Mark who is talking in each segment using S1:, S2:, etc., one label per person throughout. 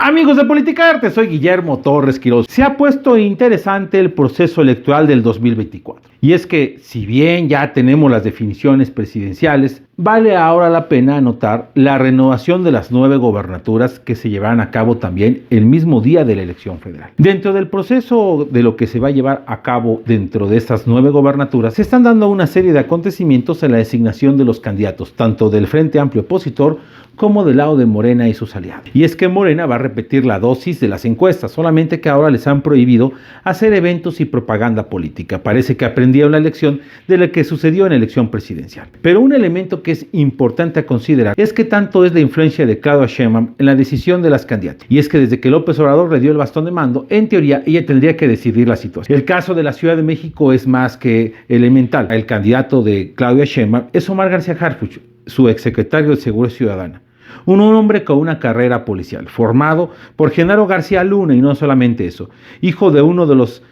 S1: Amigos de Política Arte, soy Guillermo Torres Quiroz. Se ha puesto interesante el proceso electoral del 2024. Y es que, si bien ya tenemos las definiciones presidenciales, vale ahora la pena anotar la renovación de las 9 gobernaturas que se llevarán a cabo también el mismo día de la elección federal. Dentro del proceso de lo que se va a llevar a cabo dentro de estas 9 gobernaturas, se están dando una serie de acontecimientos en la designación de los candidatos, tanto del Frente Amplio Opositor como del lado de Morena y sus aliados. Y es que Morena va a repetir la dosis de las encuestas, solamente que ahora les han prohibido hacer eventos y propaganda política. Parece que aprendieron la lección de lo que sucedió en la elección presidencial. Pero un elemento que es importante a considerar es que tanto es la influencia de Claudia Sheinbaum en la decisión de las candidatas. Y es que desde que López Obrador le dio el bastón de mando, en teoría ella tendría que decidir la situación. El caso de la Ciudad de México es más que elemental. El candidato de Claudia Sheinbaum es Omar García Harfuch, su exsecretario de Seguridad Ciudadana. Un hombre con una carrera policial, formado por Genaro García Luna, y no solamente eso, hijo de uno de los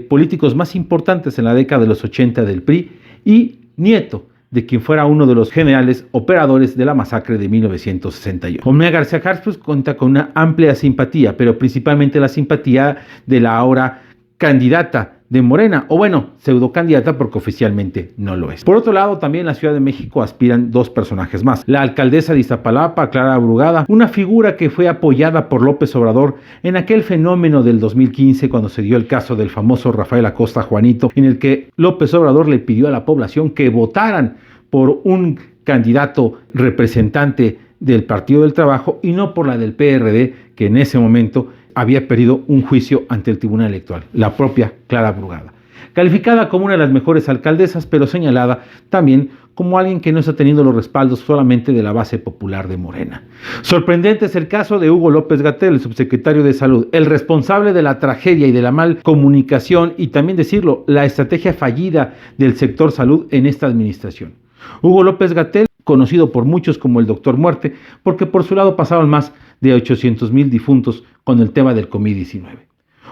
S1: políticos más importantes en la década de los 80 del PRI y nieto de quien fuera uno de los generales operadores de la masacre de 1968. Omar García Harfuch cuenta con una amplia simpatía, pero principalmente la simpatía de la ahora candidata de Morena, o bueno, pseudo candidata porque oficialmente no lo es. Por otro lado, también en la Ciudad de México aspiran 2 personajes más. La alcaldesa de Iztapalapa, Clara Brugada, una figura que fue apoyada por López Obrador en aquel fenómeno del 2015 cuando se dio el caso del famoso Rafael Acosta Juanito, en el que López Obrador le pidió a la población que votaran por un candidato representante del Partido del Trabajo y no por la del PRD, que en ese momento había perdido un juicio ante el Tribunal Electoral, la propia Clara Brugada. Calificada como una de las mejores alcaldesas, pero señalada también como alguien que no está teniendo los respaldos solamente de la base popular de Morena. Sorprendente es el caso de Hugo López-Gatell, el subsecretario de Salud, el responsable de la tragedia y de la mal comunicación y también decirlo, la estrategia fallida del sector salud en esta administración. Hugo López-Gatell, conocido por muchos como el Doctor Muerte, porque por su lado pasaron más de 800,000 difuntos con el tema del COVID-19.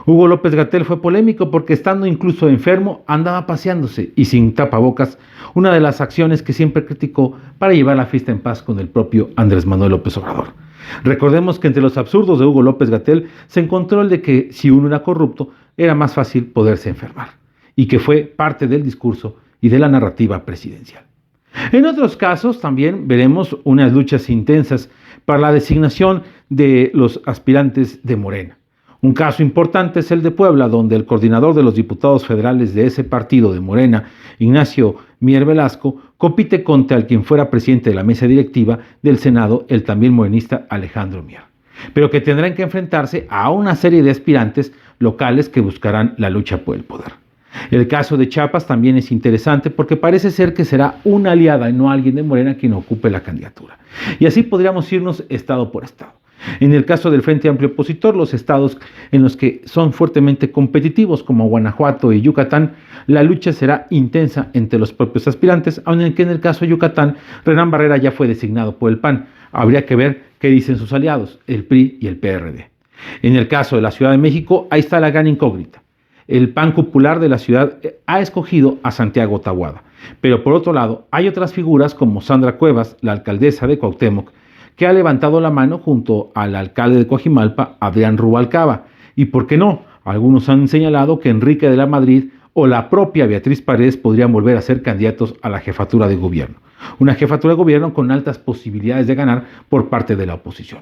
S1: Hugo López-Gatell fue polémico porque estando incluso enfermo andaba paseándose y sin tapabocas, una de las acciones que siempre criticó para llevar la fiesta en paz con el propio Andrés Manuel López Obrador. Recordemos que entre los absurdos de Hugo López-Gatell se encontró el de que si uno era corrupto era más fácil poderse enfermar y que fue parte del discurso y de la narrativa presidencial. En otros casos también veremos unas luchas intensas para la designación de los aspirantes de Morena. Un caso importante es el de Puebla, donde el coordinador de los diputados federales de ese partido de Morena, Ignacio Mier Velasco, compite contra el quien fuera presidente de la mesa directiva del Senado, el también morenista Alejandro Mier, pero que tendrán que enfrentarse a una serie de aspirantes locales que buscarán la lucha por el poder. El caso de Chiapas también es interesante porque parece ser que será una aliada y no alguien de Morena quien ocupe la candidatura. Y así podríamos irnos estado por estado. En el caso del Frente Amplio Opositor, los estados en los que son fuertemente competitivos como Guanajuato y Yucatán, la lucha será intensa entre los propios aspirantes, aunque en el caso de Yucatán, Renán Barrera ya fue designado por el PAN. Habría que ver qué dicen sus aliados, el PRI y el PRD. En el caso de la Ciudad de México, ahí está la gran incógnita. El PAN popular de la ciudad ha escogido a Santiago Tabuada. Pero por otro lado, hay otras figuras como Sandra Cuevas, la alcaldesa de Cuauhtémoc, que ha levantado la mano junto al alcalde de Coajimalpa, Adrián Rubalcaba. Y por qué no, algunos han señalado que Enrique de la Madrid o la propia Beatriz Paredes podrían volver a ser candidatos a la jefatura de gobierno. Una jefatura de gobierno con altas posibilidades de ganar por parte de la oposición.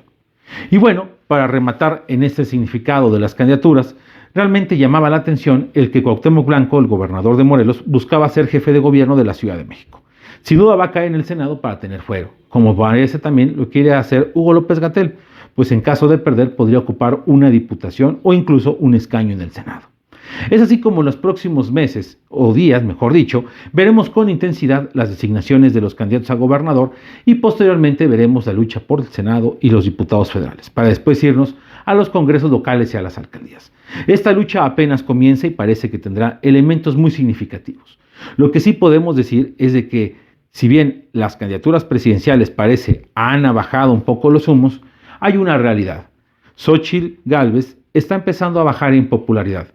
S1: Y bueno, para rematar en este significado de las candidaturas, realmente llamaba la atención el que Cuauhtémoc Blanco, el gobernador de Morelos, buscaba ser jefe de gobierno de la Ciudad de México. Sin duda va a caer en el Senado para tener fuero, como parece también lo quiere hacer Hugo López-Gatell, pues en caso de perder podría ocupar una diputación o incluso un escaño en el Senado. Es así como en los próximos meses, o días mejor dicho, veremos con intensidad las designaciones de los candidatos a gobernador y posteriormente veremos la lucha por el Senado y los diputados federales, para después irnos a los congresos locales y a las alcaldías. Esta lucha apenas comienza y parece que tendrá elementos muy significativos. Lo que sí podemos decir es de que, si bien las candidaturas presidenciales parece han bajado un poco los humos, hay una realidad. Xóchitl Gálvez está empezando a bajar en popularidad,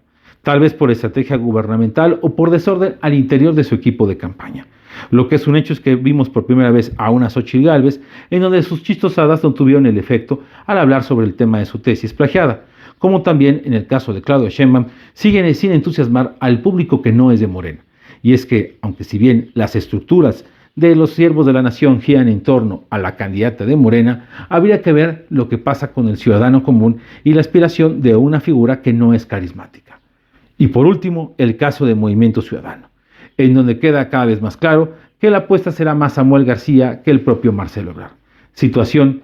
S1: tal vez por estrategia gubernamental o por desorden al interior de su equipo de campaña. Lo que es un hecho es que vimos por primera vez a una Xóchitl Gálvez en donde sus chistosadas no tuvieron el efecto al hablar sobre el tema de su tesis plagiada, como también en el caso de Claudia Sheinbaum siguen sin entusiasmar al público que no es de Morena. Y es que, aunque si bien las estructuras de los siervos de la nación giran en torno a la candidata de Morena, habría que ver lo que pasa con el ciudadano común y la aspiración de una figura que no es carismática. Y por último, el caso de Movimiento Ciudadano, en donde queda cada vez más claro que la apuesta será más Samuel García que el propio Marcelo Ebrard. Situación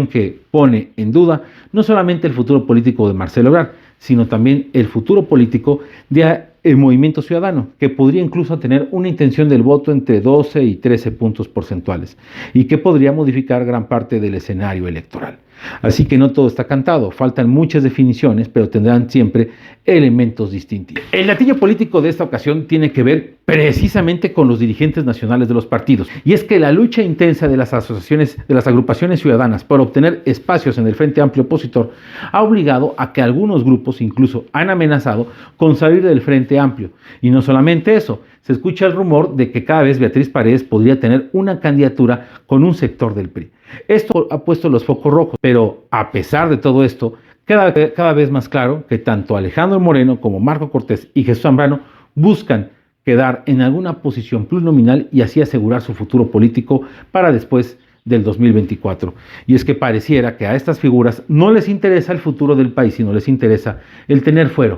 S1: que pone en duda no solamente el futuro político de Marcelo Ebrard, sino también el futuro político del Movimiento Ciudadano, que podría incluso tener una intención del voto entre 12 y 13 puntos porcentuales, y que podría modificar gran parte del escenario electoral. Así que no todo está cantado, faltan muchas definiciones, pero tendrán siempre elementos distintivos. El gatillo político de esta ocasión tiene que ver precisamente con los dirigentes nacionales de los partidos, y es que la lucha intensa de las asociaciones, de las agrupaciones ciudadanas por obtener espacios en el Frente Amplio opositor ha obligado a que algunos grupos incluso han amenazado con salir del Frente Amplio. Y no solamente eso, se escucha el rumor de que cada vez Beatriz Paredes podría tener una candidatura con un sector del PRI. Esto ha puesto los focos rojos, pero a pesar de todo esto, queda cada vez más claro que tanto Alejandro Moreno como Marco Cortés y Jesús Zambrano buscan quedar en alguna posición plurinominal y así asegurar su futuro político para después del 2024. Y es que pareciera que a estas figuras no les interesa el futuro del país, sino les interesa el tener fuero